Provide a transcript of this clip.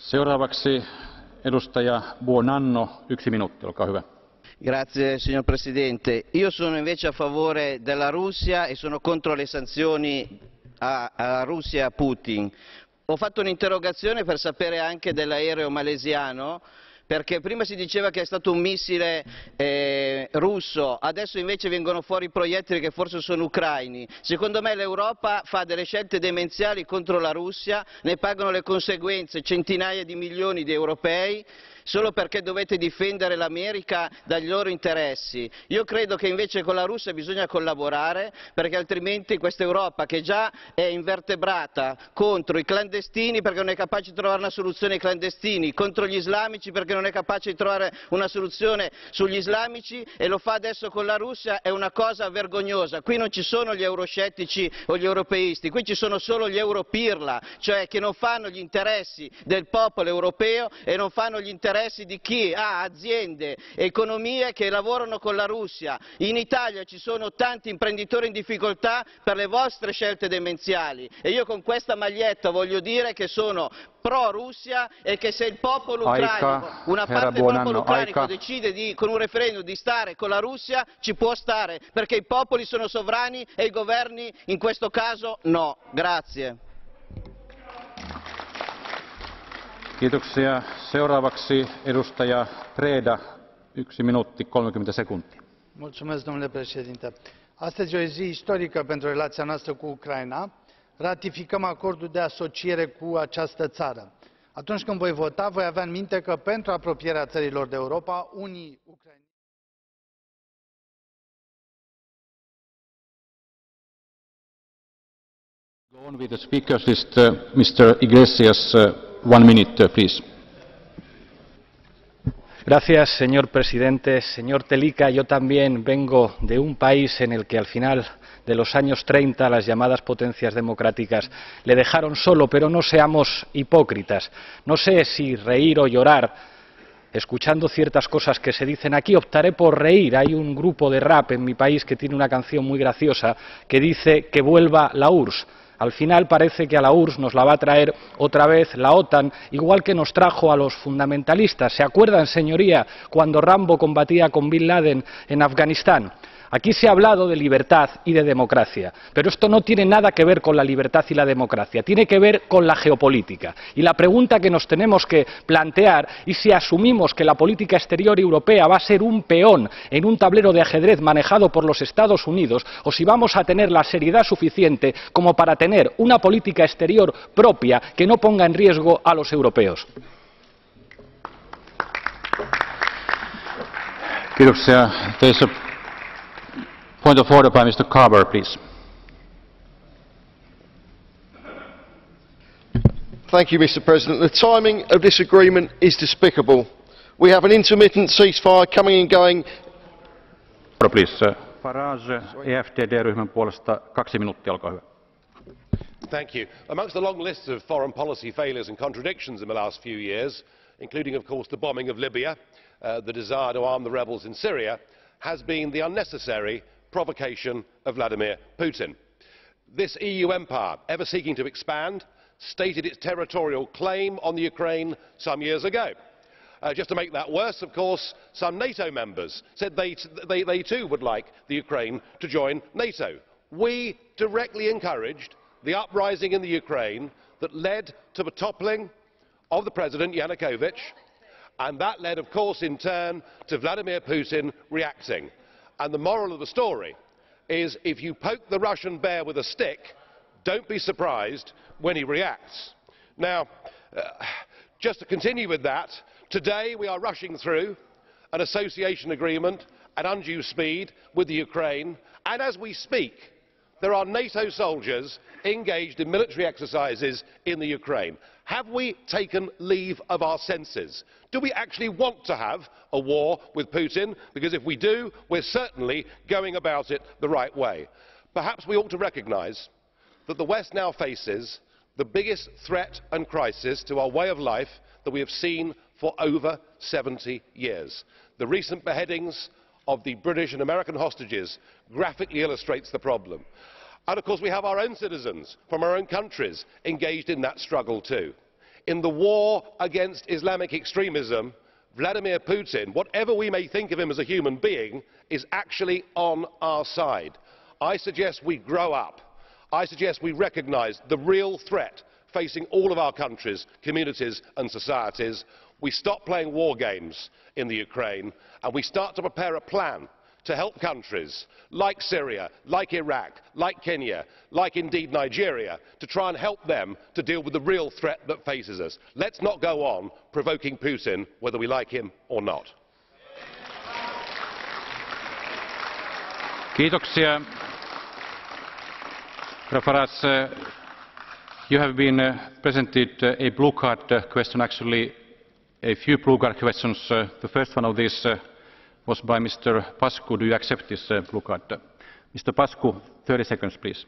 Seuraavaksi edustaja Buonanno, 1 minuutti, olkaa hyvä. Grazie signor Presidente. Io sono invece a favore della Russia e sono contro le sanzioni alla Russia e a Putin. Ho fatto un'interrogazione per sapere anche dell'aereo malesiano, perché prima si diceva che è stato un missile russo, adesso invece vengono fuori proiettili che forse sono ucraini. Secondo me l'Europa fa delle scelte demenziali contro la Russia, ne pagano le conseguenze centinaia di milioni di europei, solo perché dovete difendere l'America dagli loro interessi. Io credo che invece con la Russia bisogna collaborare, perché altrimenti questa Europa, che già è invertebrata contro i clandestini perché non è capace di trovare una soluzione ai clandestini, contro gli islamici perché non è capace di trovare una soluzione sugli islamici, e lo fa adesso con la Russia, è una cosa vergognosa. Qui non ci sono gli euroscettici o gli europeisti, qui ci sono solo gli europirla, cioè che non fanno gli interessi del popolo europeo e non fanno gli interessi di chi ha aziende e economie che lavorano con la Russia. In Italia ci sono tanti imprenditori in difficoltà per le vostre scelte demenziali, e io con questa maglietta voglio dire che sono pro Russia e che se il popolo ucraino, una parte del popolo ucraino decide con un referendum di stare con la Russia, ci può stare, perché i popoli sono sovrani e i governi in questo caso no. Grazie. Kiitoksia. Seuraavaksi edustaja Preda, 1 minuutti 30 sekuntia. Mulțumesc, domnule președinte. Astăzi e o zi istorică pentru relația noastră cu Ucraina. Ratificăm acordul de asociere cu această țară. Atunci când voi vota, voi avea în minte că pentru apropierea țărilor de Europa, unii ucraineni Go on with the speakers list. Mr. Iglesias, 1 minute, please. Gracias, señor presidente. Señor Telička, yo también vengo de un país en el que al final de los años 30 las llamadas potencias democráticas le dejaron solo, pero no seamos hipócritas. No sé si reír o llorar escuchando ciertas cosas que se dicen aquí. Optaré por reír. Hay un grupo de rap en mi país que tiene una canción muy graciosa que dice que vuelva la URSS. Al final parece que a la URSS nos la va a traer otra vez la OTAN, igual que nos trajo a los fundamentalistas. ¿Se acuerdan, señoría, cuando Rambo combatía con Bin Laden en Afganistán? Aquí se ha hablado de libertad y de democracia, pero esto no tiene nada que ver con la libertad y la democracia, tiene que ver con la geopolítica. Y la pregunta que nos tenemos que plantear es si asumimos que la política exterior europea va a ser un peón en un tablero de ajedrez manejado por los Estados Unidos, o si vamos a tener la seriedad suficiente como para tener una política exterior propia que no ponga en riesgo a los europeos. Kiitoksia. Point of order by Mr. Carver, please. Thank you, Mr. President. The timing of this agreement is despicable. We have an intermittent ceasefire coming and going. Please. Farage, EFDD-ryhmän puolesta 2 minuuttia, olkaa hyvä. Thank you. Amongst the long list of foreign policy failures and contradictions in the last few years, including, of course, the bombing of Libya, the desire to arm the rebels in Syria, has been the unnecessary provocation of Vladimir Putin. This EU empire, ever seeking to expand, stated its territorial claim on the Ukraine some years ago. Just to make that worse, of course, some NATO members said they too would like the Ukraine to join NATO. We directly encouraged the uprising in the Ukraine that led to the toppling of the President Yanukovych, and that led, of course, in turn to Vladimir Putin reacting. And the moral of the story is, if you poke the Russian bear with a stick, don't be surprised when he reacts. Now, just to continue with that, today we are rushing through an association agreement at undue speed with the Ukraine, and as we speak, there are NATO soldiers engaged in military exercises in the Ukraine. Have we taken leave of our senses? Do we actually want to have a war with Putin? Because if we do, we're certainly going about it the right way. Perhaps we ought to recognise that the West now faces the biggest threat and crisis to our way of life that we have seen for over 70 years. The recent beheadings of the British and American hostages graphically illustrates the problem. And of course we have our own citizens from our own countries engaged in that struggle too. In the war against Islamic extremism, Vladimir Putin, whatever we may think of him as a human being, is actually on our side. I suggest we grow up. I suggest we recognise the real threat facing all of our countries, communities and societies. We stop playing war games in the Ukraine and we start to prepare a plan to help countries like Syria, like Iraq, like Kenya, like indeed Nigeria, to try and help them to deal with the real threat that faces us. Let's not go on provoking Putin, whether we like him or not. Kiitoksia. Herra Farage, you have been presented a blue card question, actually a few blue card questions. The first one of these was by Mr. Pascu. Do you accept this blue card? Mr. Pascu, 30 seconds, please.